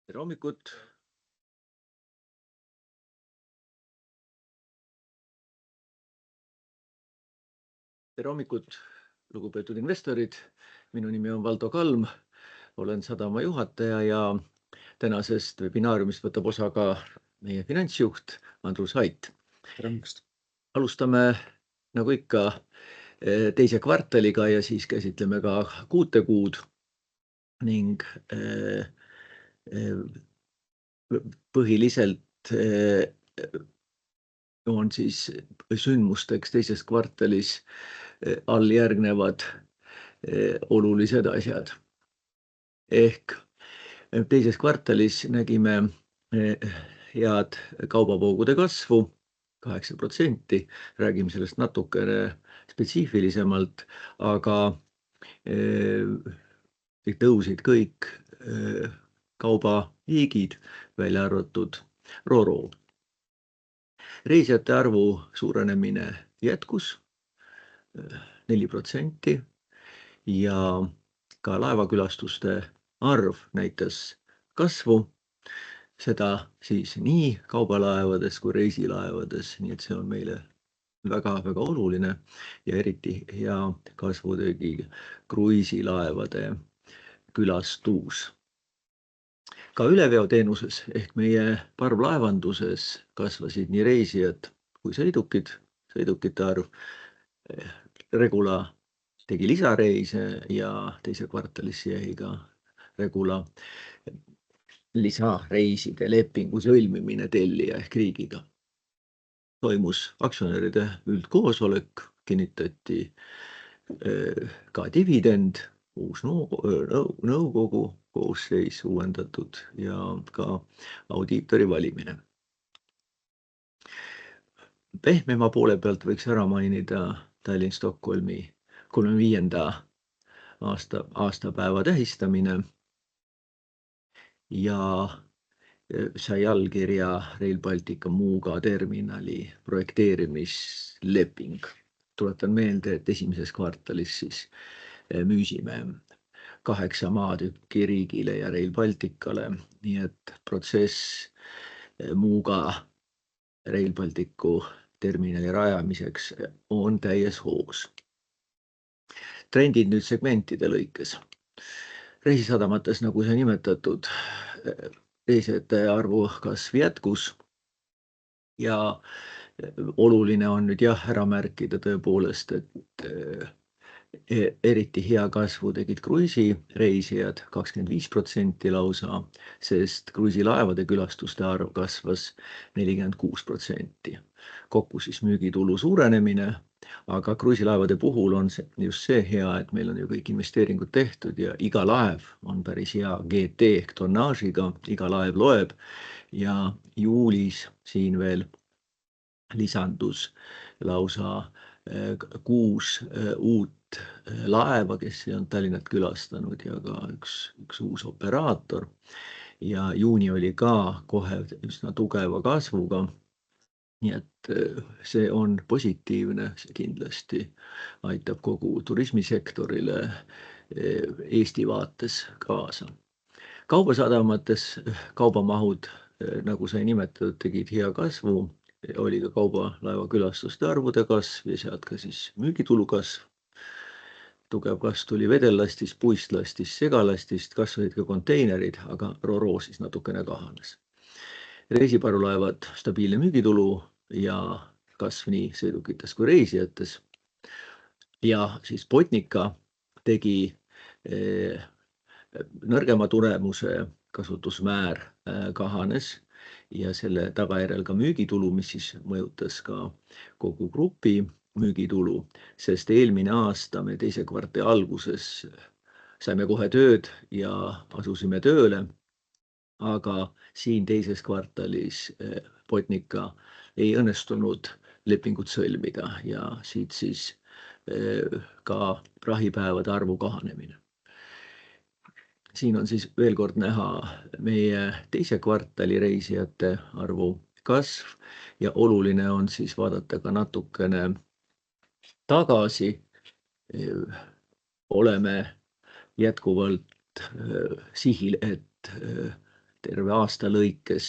Tere hommikut! Tere hommikut, lugupeetud investorid! Minu nimi on Valdo Kalm, olen sadama juhataja ja tänasest webinaariumist võtab osa ka meie finantsjuht Andrus Ait. Tere hommikust! Alustame nagu ikka teise kvartaliga ja siis käsitleme ka 6 kuud ning põhiliselt on siis sündmusteks teises kvartalis alljärgnevad olulised asjad. Ehk teises kvartalis nägime head kaubavoogude kasvu 8%, räägime sellest natukene spetsiifilisemalt, aga tõusid kõik kaubaliigid, välja arvatud Ro-Ro. Reisijate arvu suurenemine jätkus 4% ja ka laevakülastuste arv näitas kasvu, seda siis nii kaubalaevades kui reisilaevades, nii et see on meile väga-väga oluline ja eriti hea kasvu tegi kruiisilaevade külastus. Ka üleveoteenuses ehk meie parvlaevanduses kasvasid nii reisijad kui sõidukite arv. Regula tegi lisareise ja teise kvartalis jäi ka Regula lisareiside lepingu sõlmimine tellija ehk riigiga. Toimus aktsionäride üldkoosolek, kinnitati ka dividend, uus nõukogu koosseis uuendatud ja ka audiitori valimine. Pehmema poole pealt võiks ära mainida Tallinn-Stockholmi 35. aastapäeva tähistamine ja sai allkirja Rail Baltica Muuga terminali projekteerimisleping. Tuletan meelde, et esimeses kvartalis siis müüsime 8 maatükki riigile ja Rail Balticale, nii et protsess Muuga Rail Balticu terminali rajamiseks on täies hoos. Trendid nüüd segmentide lõikes. Reisisadamates, nagu see nimetatud, reisijate arvu kasv jätkus ja oluline on nüüd ära märkida tõepoolest, et eriti hea kasvu tegid kruiisireisijad 25% lausa, sest kruiisilaevade külastuste arv kasvas 46%. Kokku siis müügitulu suurenemine, aga kruiisilaevade puhul on just see hea, et meil on ju kõik investeeringud tehtud ja iga laev on päris hea GT ehk tonnaažiga, iga laev loeb ja juulis siin veel lisandus lausa 6 uut laeva, kes on Tallinnat külastanud ja ka üks uus operaator ja juuni oli ka kohe üsna tugeva kasvuga. Nii et see on positiivne, see kindlasti aitab kogu turismisektorile Eesti vaates kaasa. Kaubasadamates kaubamahud, nagu sai nimetatud, tegid hea kasvu, oli ka kaubalaeva külastuste arvude kasv ja sealt ka siis müügitulu kasv. Tugev kasv tuli vedellastist, puistlastist, segalastist, kasvasid ka konteinerid, aga Ro-Ro siis natukene kahanes. Reisiparvlaevad stabiilne müügitulu ja kasv nii sõidukites kui reisijates. Ja siis Botnica tegi nõrgema tulemuse, kasutusmäär kahanes ja selle tagajärjel ka müügitulu, mis siis mõjutas ka kogu grupi müügitulu, sest eelmine aasta me teise kvartali alguses saime kohe tööd ja asusime tööle, aga siin teises kvartalis Botnica ei õnnestunud lepingut sõlmida ja siit siis ka prahipäevade arvu kahanemine. Siin on siis veel kord näha meie teise kvartali reisijate arvu kasv ja oluline on siis vaadata ka natukene tagasi. Oleme jätkuvalt sihil, et terve aasta lõikes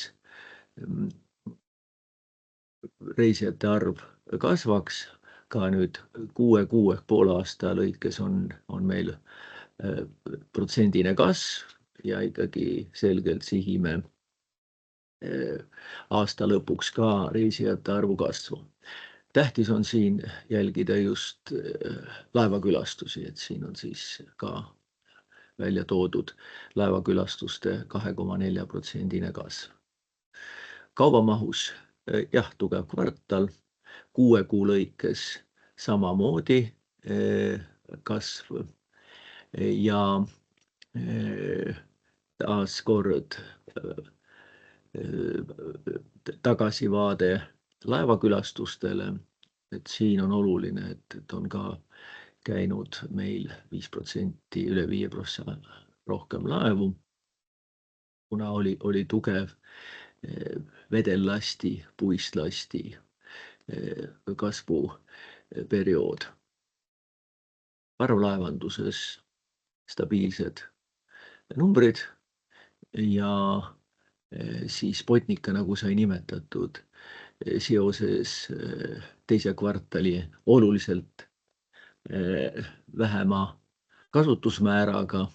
reisijate arv kasvaks, ka nüüd 6 kuu ehk poole aasta lõikes on meil protsendine kasv ja ikkagi selgelt sihime aasta lõpuks ka reisijate arvu kasvu. Tähtis on siin jälgida just laevakülastusi, et siin on siis ka välja toodud laevakülastuste 2,4% kasv. Kaubamahus jah, tugev kvartal, 6 kuu lõikes samamoodi kasv ja taas kord tagasivaade laevakülastustele, et siin on oluline, et on ka käinud meil 5%, üle 5% rohkem laevu, kuna oli tugev vedellasti, puistlasti kasvuperiood. Parvlaevanduses stabiilsed numbrid ja siis Botnica, nagu sai nimetatud, seoses teise kvartali oluliselt vähema kasutusmääraga.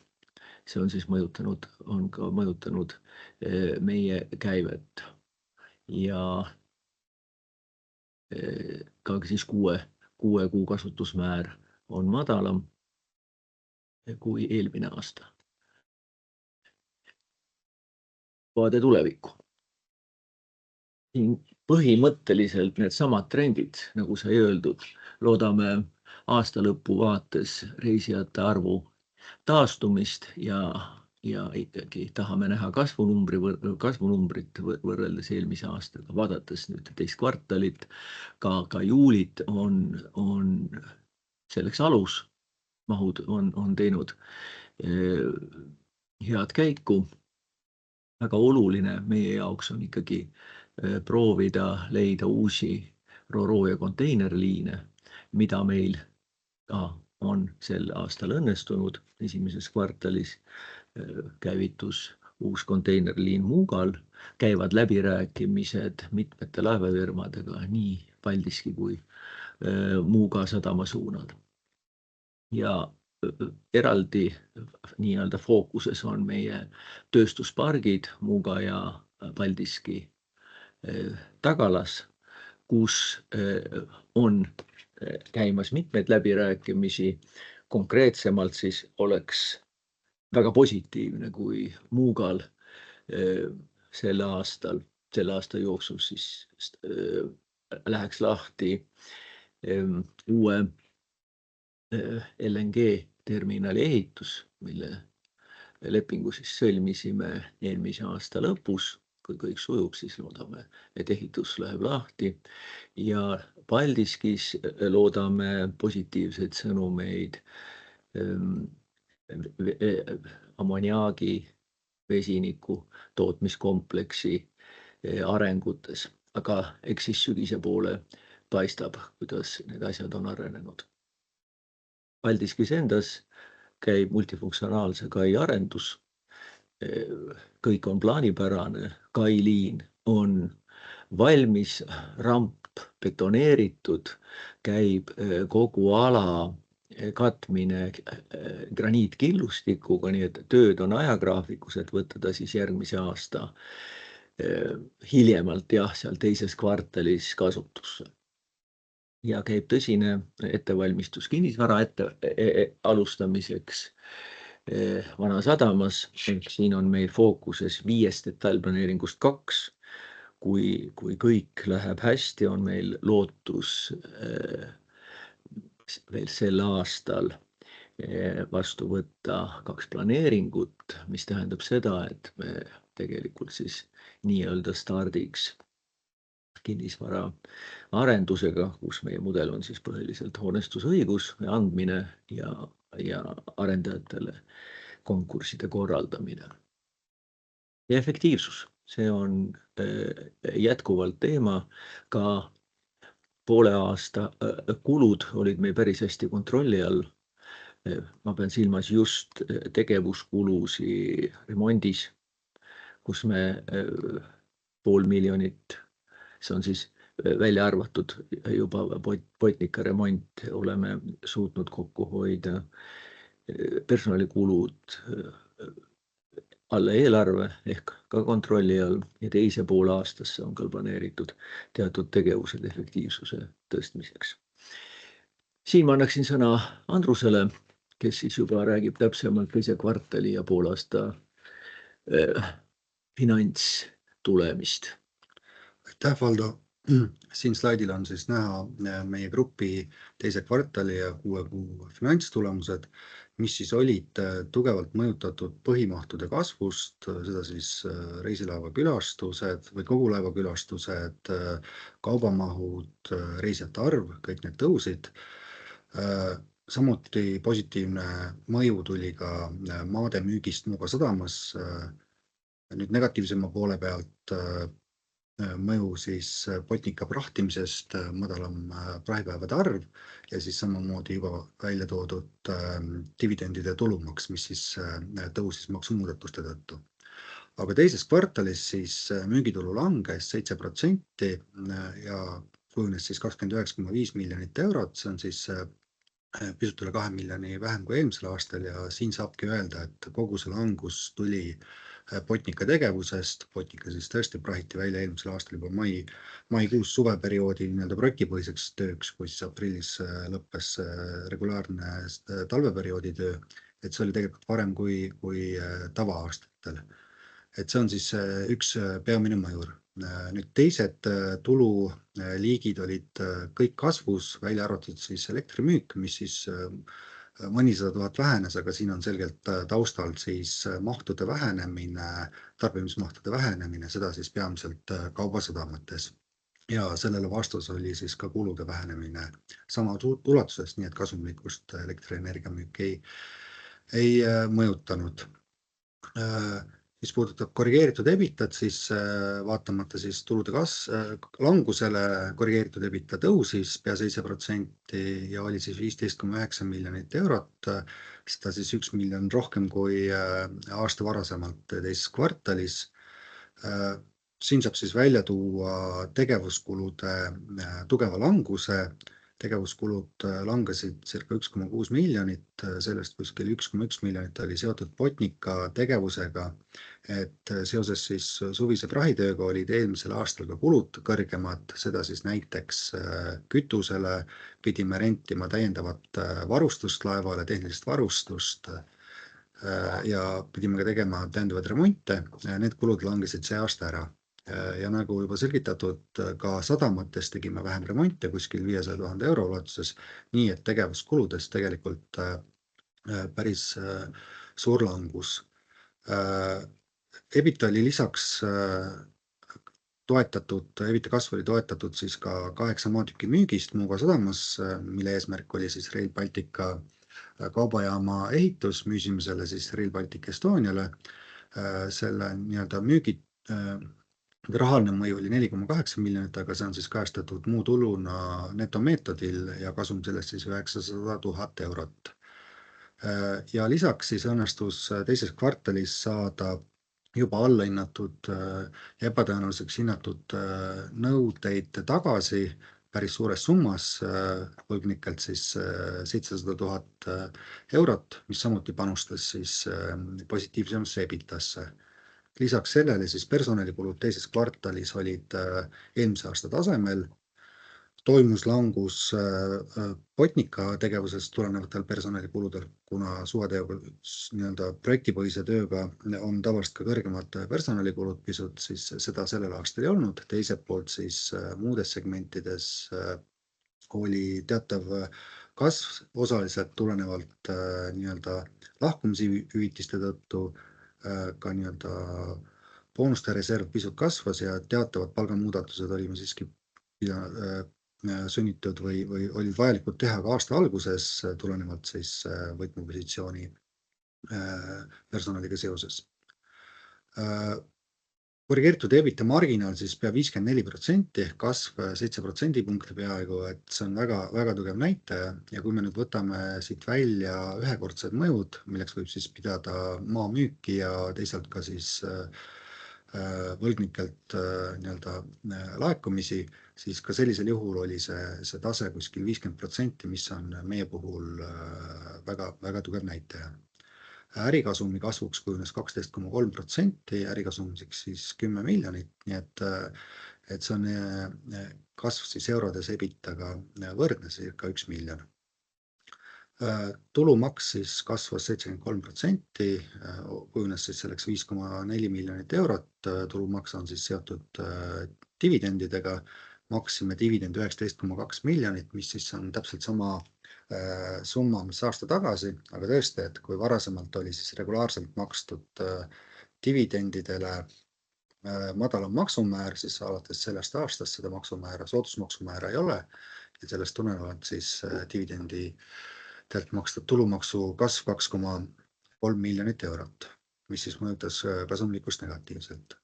See on siis mõjutanud meie käivet ja ka siis 6 kuu kasutusmäär on madalam kui eelmine aasta. Vaade tulevikku. Põhimõtteliselt need samad trendid, nagu sai öeldud, loodame aasta lõpu vaates reisijate arvu taastumist ja ikkagi tahame näha kasvunumbrit võrreldes eelmise aastaga. Vaadates nüüd teist kvartalit, ka juulit on selleks alus. Mahud on teinud head käiku. Väga oluline meie jaoks on ikkagi proovida leida uusi ro-ro ja konteinerliine, mida meil on sel aastal õnnestunud. Esimeses kvartalis käivitus uus konteinerliin Muugal, käivad läbirääkimised mitmete laevafirmadega nii Paldiski kui Muuga sadama suunal. Ja eraldi nii-öelda fookuses on meie tööstuspargid Muuga ja Paldiski tagalas, kus on käimas mitmeid läbirääkimisi. Konkreetsemalt siis oleks väga positiivne, kui Muugal selle aasta jooksul siis läheks lahti uue LNG terminali ehitus, mille lepingu siis sõlmisime eelmise aasta lõpus. Kui kõik sujub, siis loodame, et ehitus läheb lahti ja Paldiskis loodame positiivseid sõnumeid ammoniaagi vesiniku tootmiskompleksi arengutes, aga eks siis sügise poole paistab, kuidas need asjad on arenenud. Paldiskis endas käib multifunktsionaalse kai arendus. Kõik on plaanipärane, kailiin on valmis, ramp betoneeritud, käib kogu ala katmine graniitkillustikuga, nii et tööd on ajagraafikus, et võtta ta siis järgmise aasta hiljemalt seal teises kvartalis kasutusse. Ja käib tõsine ettevalmistus kinnisvara alustamiseks Vanasadamas. Siin on meil fookuses 5 detailplaneeringust 2. Kui kõik läheb hästi, on meil lootus veel sel aastal vastu võtta 2 planeeringut, mis tähendab seda, et me tegelikult siis nii-öelda stardiks kinnisvara arendusega, kus meie mudel on siis põhiliselt hoonestusõigus andmine ja arendajatele konkursside korraldamine. Ja efektiivsus, see on jätkuvalt teema, ka poole aasta kulud olid meil päris hästi kontrolli all. Ma pean silmas just tegevuskulusi remondis, kus me 500 000, see on siis välja arvatud juba Botnica remont, oleme suutnud kokku hoida personalikulud alla eelarve ehk ka kontrolli all ja teise poole aastasse on ka planeeritud teatud tegevused efektiivsuse tõstmiseks. Siin ma annaksin sõna Andrusele, kes siis juba räägib täpsemalt teise kvartali ja poolaasta finantstulemist. Aitäh, Valdo! Siin slaidil on siis näha meie grupi teise kvartali ja 6 kuu finantstulemused, mis siis olid tugevalt mõjutatud põhimahtude kasvust, seda siis reisilaeva külastused või kogu laeva külastused, kaubamahud, reisijate arv, kõik need tõusid. Samuti positiivne mõju tuli ka maade müügist Muuga sadamas. Nüüd negatiivsema poole pealt mõju siis Botnica prahtimisest, madalam prahipäevade arv ja siis samamoodi juba välja toodud dividendide tulumaks, mis siis tõusis maksumuudatuste tõttu. Aga teises kvartalis siis müügitulu langes 7% ja kujunes siis 29,5 miljonit eurot, see on siis pisut üle 2 miljoni vähem kui eelmisel aastal ja siin saabki öelda, et kogu see langus tuli Botnica tegevusest. Botnica siis tõesti prahiti välja eelmisel aastal juba maikuus suveperioodi projektipõhiseks tööks, kui siis aprillis lõppes regulaarne talveperioodi töö, et see oli tegelikult parem kui tava-aastatel. Et see on siis üks peamine mõjur. Nüüd teised tululiigid olid kõik kasvus, välja arvatud siis elektrimüük, mis siis mõnisada tuhat vähenes, aga siin on selgelt taustal siis mahtude vähenemine, tarbimismahtude vähenemine, seda siis peamiselt kaubasadamates. Ja sellele vastus oli siis ka kulude vähenemine sama ulatuses, nii et kasumlikkust elektrienergia müük ei mõjutanud. Mis puudutab korrigeeritud EBITat, siis vaatamata siis tulude langusele korrigeeritud EBITDA tõusis pea 7% ja oli siis 15,9 miljonit eurot. Seda siis 1 miljon rohkem kui aasta varasemalt teises kvartalis. Siin saab siis välja tuua tegevuskulude tugeva languse. Tegevuskulud langesid circa 1,6 miljonit, sellest kuskil 1,1 miljonit oli seotud Botnica tegevusega, et seoses siis suvise prahitööga olid eelmisel aastal ka kulud kõrgemad, seda siis näiteks kütusele pidime rentima täiendavat varustust laevale, tehnilist varustust ja pidime ka tegema täiendavaid remonte, need kulud langesid see aasta ära. Ja nagu juba selgitatud, ka sadamates tegime vähem remonte kuskil 500 000 euro ulatuses, nii et tegevuskuludes tegelikult päris suur langus. EBITDA oli lisaks EBITDA kasv oli toetatud siis ka 8 maatüki müügist Muuga sadamas, mille eesmärk oli siis Rail Baltica kaubajaama ehitus, müüsime selle siis Rail Baltic Estoniale. Selle müügi rahaline mõju oli 4,8 miljonit, aga see on siis kajastatud muu tuluna netomeetodil ja kasum sellest siis 900 000 eurot. Ja lisaks siis õnnestus teises kvartalis saada juba allahinnatud ja ebatõenäoliseks hinnatud nõudeid tagasi päris suures summas, Võlgnikelt siis 700 000 eurot, mis samuti panustas siis positiivsemasse EBITasse. Lisaks sellele siis personalikulud teises kvartalis olid eelmise aasta tasemel. Toimus langus Botnica tegevusest tulenevatel personalikuludel, kuna suvetööga projektipõhise tööga on tavaliselt ka kõrgemad personalikulud pisut, siis seda sellel aastal ei olnud. Teiselt poolt siis muudes segmentides oli teatav kasv osaliselt tulenevalt lahkumishüvitiste tõttu, ka boonuste reserv pisut kasvas ja teatavad palgamuudatused olime siiski sunnitud või olid vajalikud teha ka aasta alguses tulenevalt siis võtmepositsiooni personaliga seoses. Korrigeeritud EBITDA marginaal siis pea 54% ehk kasv 7% punkti peaaegu, et see on väga, väga tugev näitaja ja kui me nüüd võtame siit välja ühekordsed mõjud, milleks võib siis pidada maamüüki ja teisalt ka siis võlgnikelt nii-öelda laekumisi, siis ka sellisel juhul oli see tase kuskil 50%, mis on meie puhul väga, väga tugev näitaja. Ärikasumi kasvuks kujunes 12,3%, ärikasumiseks siis 10 miljonit, nii et see on kasv siis eurodes EBIT-aga võrdne, circa 1 miljon. Tulumaks siis kasvas 73%, kujunes siis selleks 5,4 miljonit eurot. Tulumaks on siis seotud dividendidega, maksime dividendi 19,2 miljonit, mis siis on täpselt sama summa, mis aasta tagasi, aga tõesti, et kui varasemalt oli siis regulaarselt makstud dividendidele madalam maksumäär, siis alates sellest aastast seda maksumäära, soodusmaksumäära ei ole ja sellest tulenevalt siis dividendidelt makstud tulumaksu kasv 2,3 miljonit eurot, mis siis mõjutas kasumlikkust negatiivselt.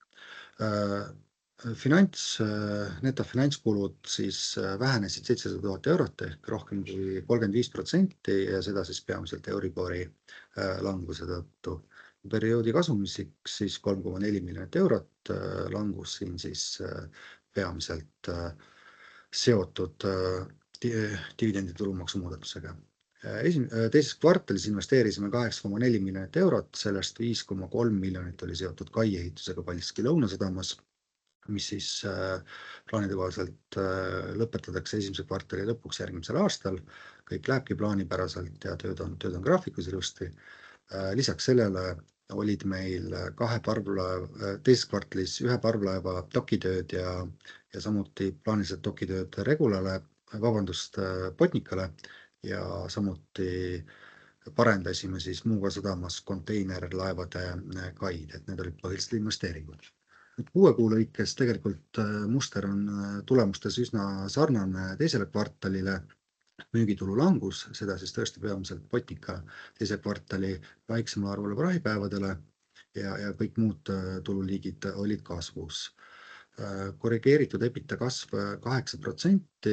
Netofinantskulud siis vähenesid 700 000 eurot ehk rohkem kui 35% ja seda siis peamiselt Euribori languse tõttu. Perioodi kasumiseks siis 3,4 miljonit eurot, langus siin siis peamiselt seotud dividendi tulumaksu muudatusega. Teises kvartalis investeerisime 8,4 miljonit eurot, sellest 5,3 miljonit oli seotud kai ehitusega Paldiski Lõunasadamas, mis siis plaanide kohaselt lõpetatakse esimese kvartali lõpuks järgmisel aastal. Kõik lähebki plaanipäraselt ja tööd on graafikus ilusti. Lisaks sellele olid meil teises kvartalis ühe parvlaeva dokitööd ja samuti plaanilised dokitööd Regulale, Botnicale ja samuti parendasime siis Muuga sadamas konteinerlaevade kaid, et need olid põhiliselt investeeringud. 6 kuu lõikes tegelikult muster on tulemustes üsna sarnane teisele kvartalile. Müügitulu langus, seda siis tõesti peamiselt Botnica teise kvartali väiksema arvule prahipäevadele ja kõik muud tululiigid olid kasvus. Korrigeeritud EBITDA kasv 8%,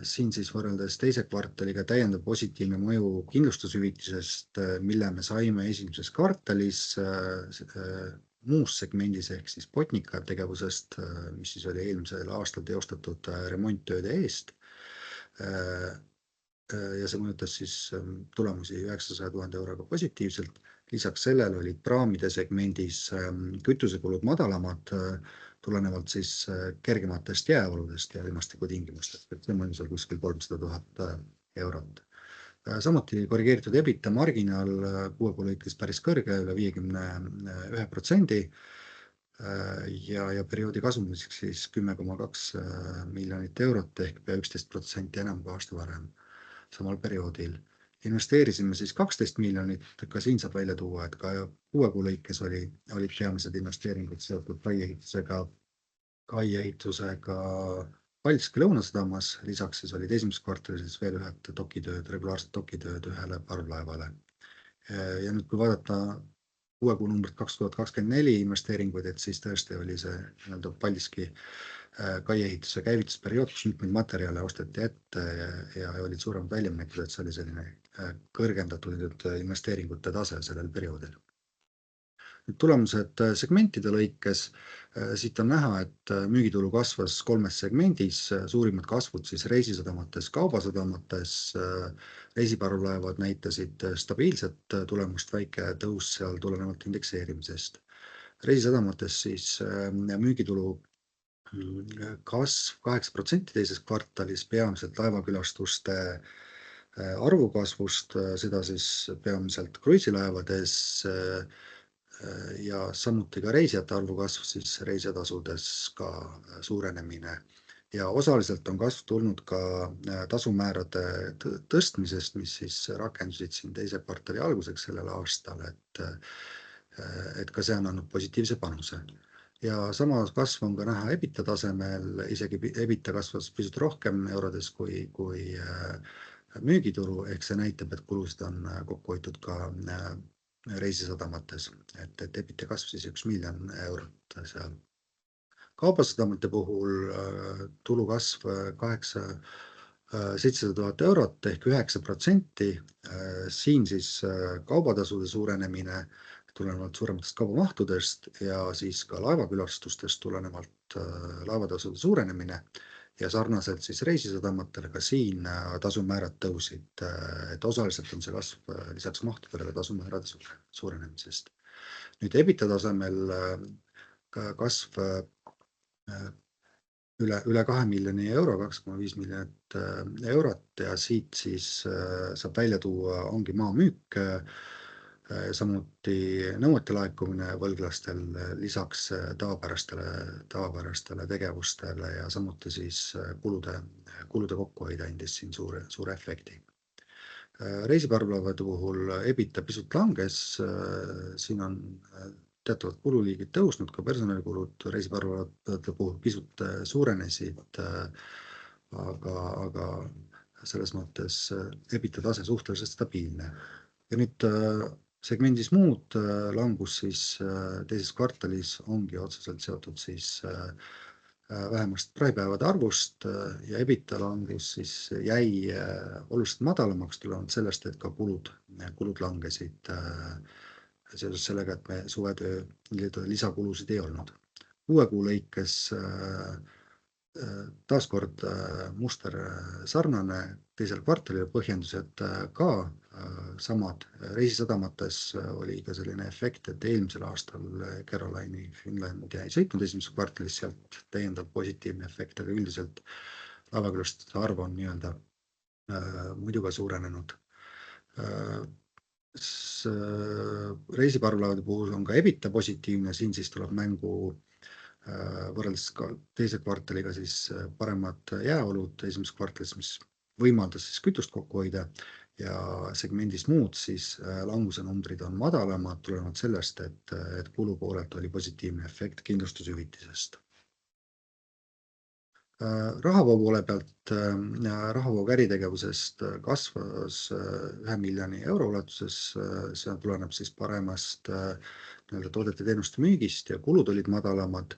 siin siis võrreldes teise kvartaliga täiendav positiivne mõju kindlustushüvitisest, mille me saime esimeses kvartalis muus segmendis ehk siis Botnica tegevusest, mis siis oli eelmisel aastal teostatud remonttööde eest. Ja see mõjutas siis tulemusi 900 000 euroga positiivselt. Lisaks sellele olid praamide segmendis kütusekulud madalamad, tulenevalt siis kergematest jääoludest ja ilmastikutingimustest, et see mõjus seal kuskil 300 000 eurot. Samuti korrigeeritud EBITDA marginaal 6 kuu lõikes päris kõrge, üle 51%. Ja perioodi kasumiseks siis 10,2 miljonit eurot ehk pea 11% enam kui aasta varem samal perioodil. Investeerisime siis 12 miljonit, ka siin saab välja tuua, et ka 6 kuu lõikes olid peamised investeeringud seotud kai ehitusega Paldiski Lõunasadamas, lisaks siis olid esimeses kvartalis veel ühed regulaarsed dokitööd ühele parvlaevale. Ja nüüd, kui vaadata 6 kuu numbrit 2024 investeeringuid, et siis tõesti oli see Paldiski kai ehituse käivitusperiood, kus mitmeid materjale osteti ette ja olid suuremad väljaminekud, et see oli selline kõrgendatud investeeringute tase sellel perioodil. Tulemused segmentide lõikes, siit on näha, et müügitulu kasvas 3 segmendis, suurimad kasvud siis reisisadamates, kaubasadamates, reisiparvlaevad näitasid stabiilset tulemust, väike tõus seal tulenevalt indekseerimisest. Reisisadamates siis müügitulu kasv 8% teises kvartalis, peamiselt laevakülastuste arvu kasvust, seda siis peamiselt kruiisilaevades ja samuti ka reisijate arvu kasv, siis reisijatasudes ka suurenemine. Ja osaliselt on kasv tulnud ka tasumäärade tõstmisest, mis siis rakendusid siin teise kvartali alguseks sellel aastal, et ka see on andnud positiivse panuse. Ja sama kasv on ka näha EBITDA tasemel, isegi EBITDA kasvas pisut rohkem eurodes kui müügitulu, ehk see näitab, et kulusid on kokku hoitud ka reisisadamates, et EBITDA kasv siis 1 miljon eurot seal. Kaubasadamate puhul tulu kasv 700 000 eurot ehk 9%. Siin siis kaubatasude suurenemine, tulenevalt suurematest kaubamahtudest ja siis ka laevakülastustest tulenevalt laevatasude suurenemine ja sarnaselt siis reisisadamatele ka siin tasumäärad tõusid, et osaliselt on see kasv lisaks mahtudele ka tasumäärade suurenemisest. Nüüd EBITDA tasemel kasv üle 2 miljoni euro, 2,5 miljonit eurot ja siit siis saab välja tuua, ongi maa müük, samuti nõuete laekumine võlglastel lisaks tavapärastele tegevustele ja samuti siis kulude kokkuhoid andis siin suure efekti. Reisiparvlaevade puhul EBITDA pisut langes, siin on teatavad kululiigid tõusnud, ka personalikulud reisiparvlaevade puhul pisut suurenesid, aga selles mõttes EBITDA tase suhteliselt stabiilne. Ja nüüd segmendis muud langus siis teises kvartalis ongi otseselt seotud siis vähemast praepäevade arvust ja EBITDA langus siis jäi oluliselt madalamaks tulenevalt sellest, et ka kulud langesid seoses sellega, et me suvetöö lisakulusid ei olnud. 6 kuu lõikes taaskord muster sarnane teisel kvartalil, põhjendused ka samad. Reisisadamates oli ka selline efekt, et eelmisel aastal Caroline Finland ei sõitnud esimeses kvartalis, sealt täiendav positiivne efekt, aga üldiselt laevakülastuste arv on nii-öelda muidu ka suurenenud. Reisiparvlaevade puhul on ka EBITDA positiivne, siin siis tuleb mängu võrreldes ka teise kvartaliga siis paremad jääolud esimeses kvartalis, mis võimaldas siis kütust kokku hoida ja segmendis muud siis languse numbrid on madalamad tulenevalt sellest, et kulupoolelt oli positiivne efekt kindlustushüvitisest. Rahavoo poole pealt rahavoog äritegevusest kasvas 1 miljoni euro ulatuses, see tuleneb siis paremast toodete teenuste müügist ja kulud olid madalamad.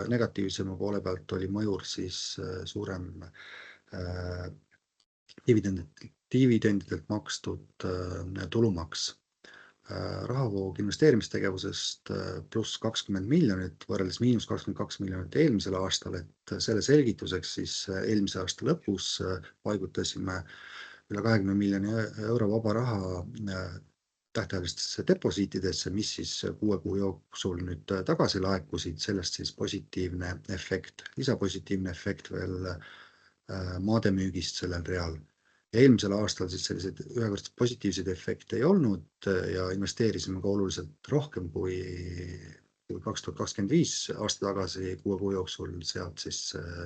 Negatiivsema poole pealt oli mõjur siis suurem dividendidelt makstud tulumaks. Rahavoog investeerimistegevusest pluss 20 miljonit võrreldes miinus 22 miljonit eelmisel aastal, et selle selgituseks siis eelmise aasta lõpus paigutasime üle 20 miljoni euro vaba raha tähtajalistesse deposiitidesse, mis siis 6 kuu jooksul nüüd tagasi laekusid, sellest siis positiivne efekt, lisapositiivne efekt veel maade müügist sellel real. Eelmisel aastal siis selliseid ühekordseid positiivseid efekte ei olnud ja investeerisime ka oluliselt rohkem kui 2025 aasta tagasi 6 kuu jooksul, sealt siis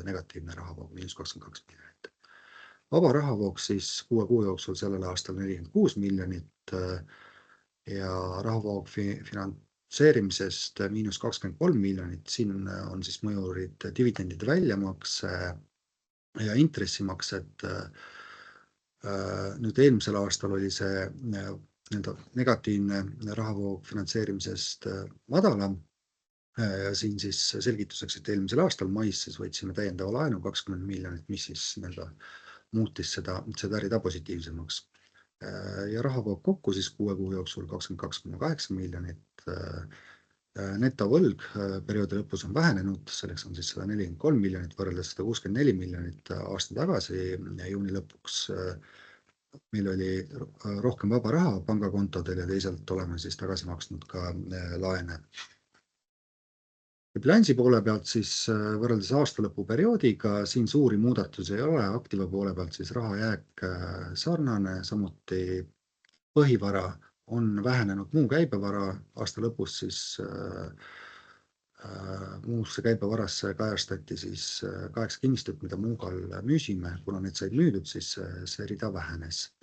negatiivne rahavoog miinus 22 miljonit. Vaba rahavoog siis 6 kuu jooksul sellel aastal 46 miljonit ja rahavoog finantseerimisest miinus 23 miljonit, siin on siis mõjurid dividendide väljamakse ja intressimaksed. Nüüd eelmisel aastal oli see negatiivne rahavoog finantseerimisest madalam ja siin siis selgituseks, et eelmisel aastal mais siis võtsime täiendava laenu 20 miljonit, mis siis muutis seda rida positiivsemaks. Ja rahavoog kokku siis 6 kuu jooksul 22,8 miljonit. Netovõlg perioodi lõpus on vähenenud, selleks on siis 143 miljonit võrreldes 164 miljonit aasta tagasi juuni lõpuks. Meil oli rohkem vaba raha pangakontodel ja teisalt oleme siis tagasi maksnud ka laene. Bilansi poole pealt siis võrreldes aastalõpu perioodiga siin suuri muudatusi ei ole, aktiva poole pealt siis rahajääk sarnane, samuti põhivara on vähenenud muu käibevara, aasta lõpus siis muusse käibevarasse kajastati siis 8 kinnistut, mida Muugal müüsime, kuna need said müüdud, siis see rida vähenes.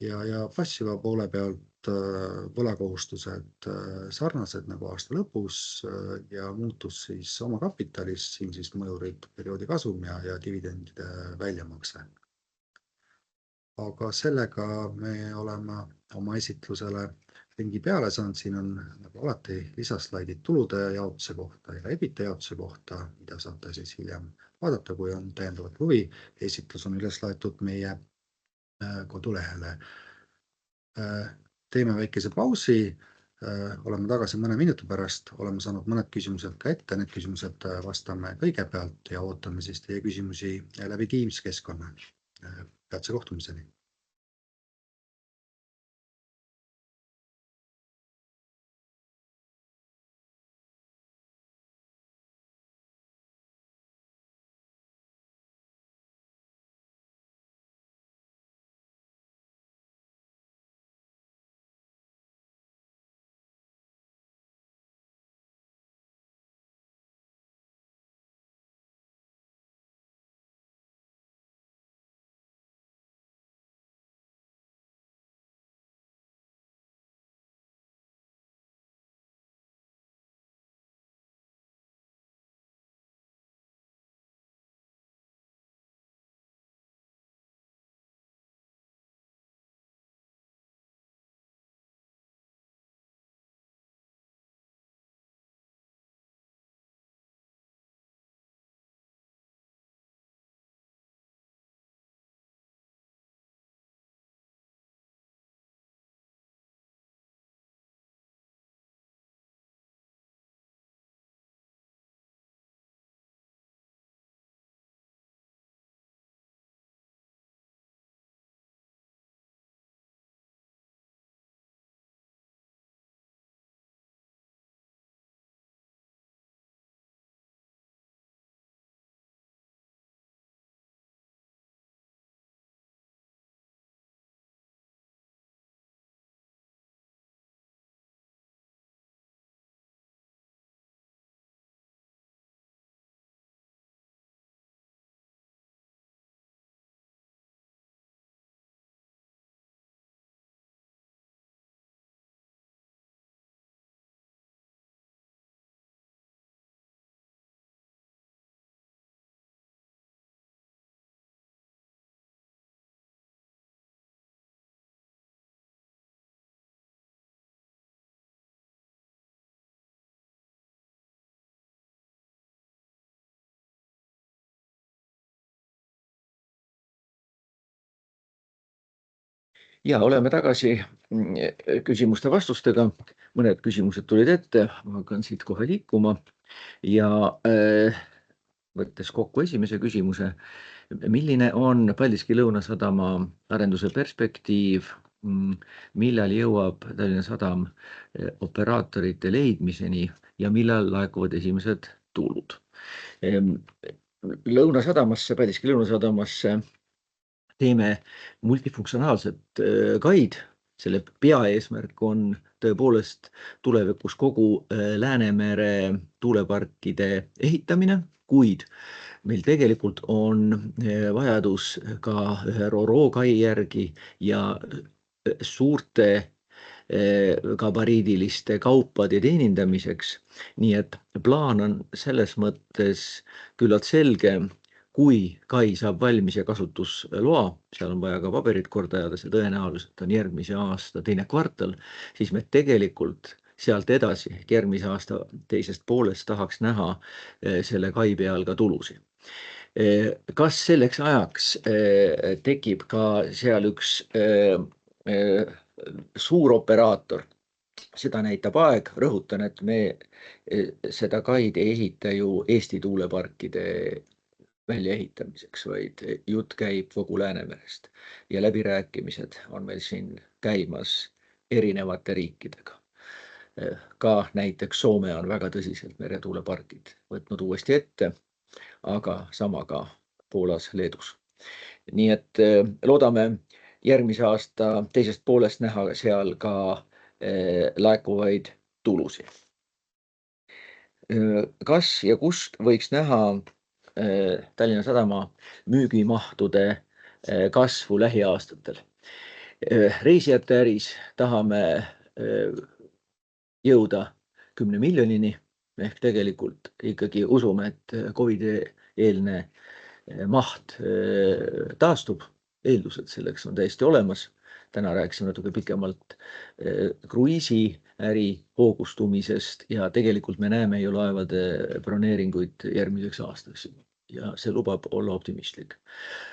Ja passiva poole pealt võlakohustused sarnased nagu aasta lõpus ja muutus siis omakapitalis, siin siis mõjurid perioodi kasum ja dividendide väljamakse. Aga sellega me oleme oma esitlusele ringi peale saanud, siin on nagu alati lisaslaidid tulude jaotuse kohta ja EBITDA jaotuse kohta, mida saate siis hiljem vaadata, kui on täiendavat huvi. Esitlus on üles laetud meie kodulehele. Teeme väikese pausi oleme tagasi mõne minuti pärast, oleme saanud mõned küsimused ka ette, need küsimused vastame kõigepealt ja ootame siis teie küsimusi läbi Teams keskkonna. Peatse kohtumiseni. Ja oleme tagasi küsimuste-vastustega. Mõned küsimused tulid ette, ma hakkan siit kohe liikuma ja võttes kokku esimese küsimuse, milline on Paldiski Lõunasadama arenduse perspektiiv, millal jõuab Tallinna Sadam operaatorite leidmiseni ja millal laekuvad esimesed tulud? Paldiski Lõunasadamasse teeme multifunktsionaalset kaid. Selle peaeesmärk on tõepoolest tulevikus kogu Läänemere tuuleparkide ehitamine, kuid meil tegelikult on vajadus ka ühe RoRo kai järgi ja suurte gabariidiliste kaupade teenindamiseks. Nii et plaan on selles mõttes küllalt selge. Kui kai saab valmis ja kasutusloa, seal on vaja ka paberid korda ajada, see tõenäoliselt on järgmise aasta teine kvartal, siis me tegelikult sealt edasi järgmise aasta teisest poolest tahaks näha selle kai peal ka tulusid. Kas selleks ajaks tekib ka seal üks suur operaator? Seda näitab aeg, rõhutan, et me seda kaid ei ehita ju Eesti tuuleparkide väljaehitamiseks, vaid jutt käib kogu Läänemerest ja läbirääkimised on meil siin käimas erinevate riikidega. Ka näiteks Soome on väga tõsiselt meretuulepargid võtnud uuesti ette, aga sama ka Poolas, Leedus. Nii et loodame järgmise aasta teisest poolest näha seal ka laekuvaid tulusid. Kas ja kust võiks näha Tallinna Sadama müügimahtude kasvu lähiaastatel? Reisijate äris tahame jõuda 10 miljonini, ehk tegelikult ikkagi usume, et COVID-eelne maht taastub. Eeldused selleks on täiesti olemas. Täna rääkisime natuke pikemalt kruiisiäri hoogustumisest ja tegelikult me näeme ju laevade broneeringuid järgmiseks aastaks ja see lubab olla optimistlik.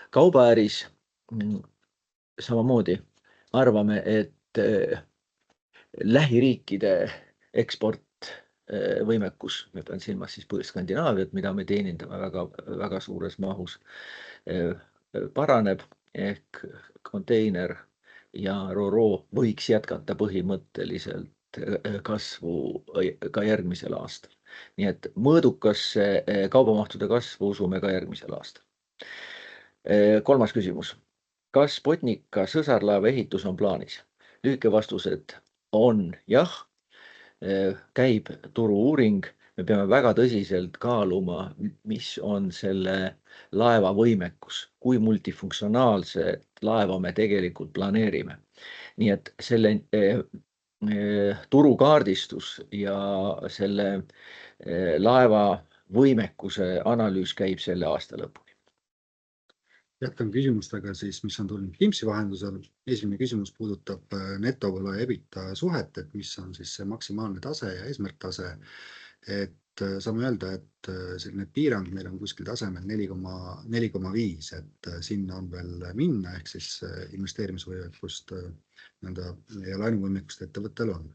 Kaubaäris samamoodi arvame, et lähiriikide eksportvõimekus, me pean silmas siis Skandinaaviat, mida me teenindame väga suures mahus, paraneb ehk konteiner ja Ro-Ro võiks jätkata põhimõtteliselt kasvu ka järgmisel aastal. Nii et mõõdukasse kaubamahtude kasvu usume ka järgmisel aastal. Kolmas küsimus. Kas Botnica sõsarlaeva ehitus on plaanis? Lühike vastus, et on jah, käib turu-uuring. Me peame väga tõsiselt kaaluma, mis on selle laeva võimekus, kui multifunktsionaalset laeva me tegelikult planeerime. Nii et selle turukaardistus ja selle laeva võimekuse analüüs käib selle aasta lõpuni. Jätkan küsimustega siis, mis on tulnud Teamsi vahendusel. Esimene küsimus puudutab netovõla ja EBITDA suhet, et mis on siis see maksimaalne tase ja eesmärktase. Et saame öelda, et selline piirang meil on kuskil tasemel 4,5, et sinna on veel minna, ehk siis investeerimisvõimekust ja laenuvõimekust ettevõttel on.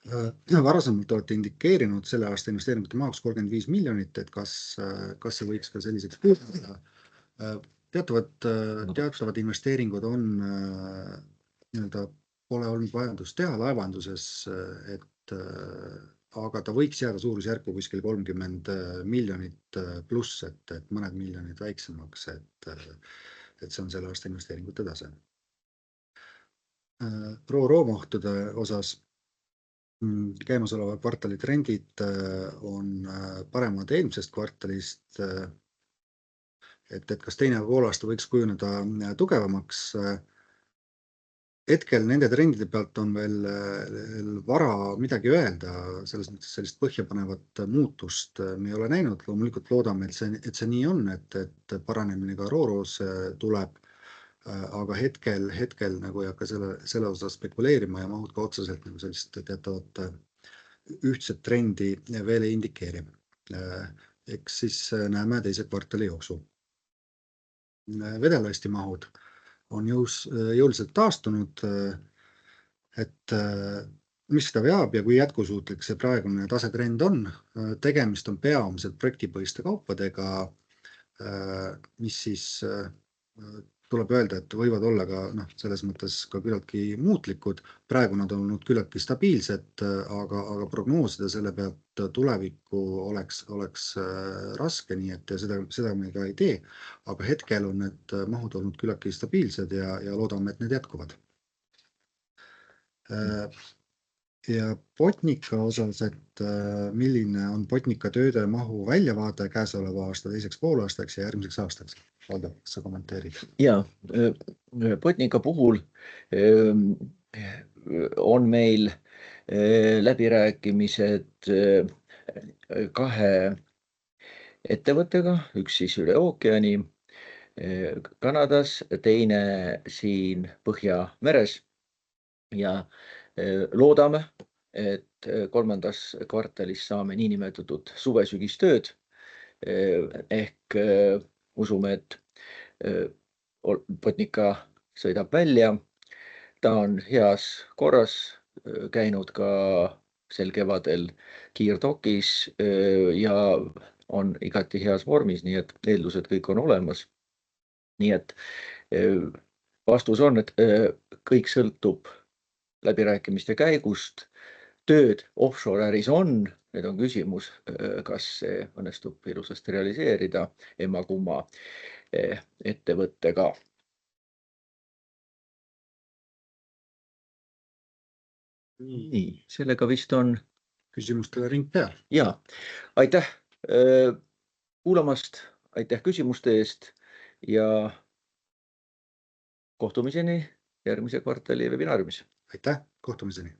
Varasemalt olete indikeerinud selle aasta investeeringute mahuks 35 miljonit, et kas see võiks ka selliseks kujuneda. Teatavad investeeringud on pole olnud vajadust teha laevanduses, aga ta võiks jääda suurusjärku kuskil 30 miljonit pluss, et mõned miljonid väiksemaks, et see on selle aasta investeeringute tase. Ro-Ro mahtude osas käimasoleva kvartali trendid on paremad eelmisest kvartalist, et kas teine poolaasta võiks kujuneda tugevamaks. Hetkel nende trendide pealt on veel vara midagi öelda, selles mõttes sellist põhjapanevat muutust me ei ole näinud. Loomulikult loodame, et see nii on, et paranemine ka Ro-Ros tuleb, aga hetkel nagu ei hakka selle osas spekuleerima ja mahud ka otseselt nagu sellist teatavat ühtset trendi veel ei indikeeri. Eks siis näeme teise kvartali jooksul. Vedelaesti mahud on jõuliselt taastunud, et mis seda veab ja kui jätkusuutlik see praegune tasetrend on. Tegemist on peamiselt projektipõhiste kaupadega, mis siis tuleb öelda, et võivad olla ka selles mõttes ka küllaltki muutlikud. Praegu nad on olnud küllaltki stabiilsed, aga prognoosida selle pealt tulevikku oleks raske, nii et seda me ka ei tee. Aga hetkel on need mahud olnud küllaltki stabiilsed ja loodame, et need jätkuvad. Ja Botnica osas, et milline on Botnica tööde mahu väljavaade käesoleva aasta teiseks poolaastaks ja järgmiseks aastaks? Valdo, kas sa kommenteerid? Ja, Botnica puhul on meil läbirääkimised kahe ettevõttega, üks siis üle ookeani Kanadas, teine siin Põhjameres ja loodame, et kolmandas kvartalis saame niinimetatud suvesügistööd ehk usume, et Botnica sõidab välja. Ta on heas korras käinud ka sel kevadel kiirtokis ja on igati heas vormis, nii et eeldused kõik on olemas. Nii et vastus on, et kõik sõltub läbirääkimiste käigust. Tööd offshore äris on, need on küsimus, kas see õnnestub ilusasti realiseerida emma-kumma ettevõttega. Nii, sellega vist on küsimustele ring peal. Ja, aitäh kuulamast, aitäh küsimuste eest ja kohtumiseni järgmise kvartali webinaariumis. Aitäh, kohtumiseni!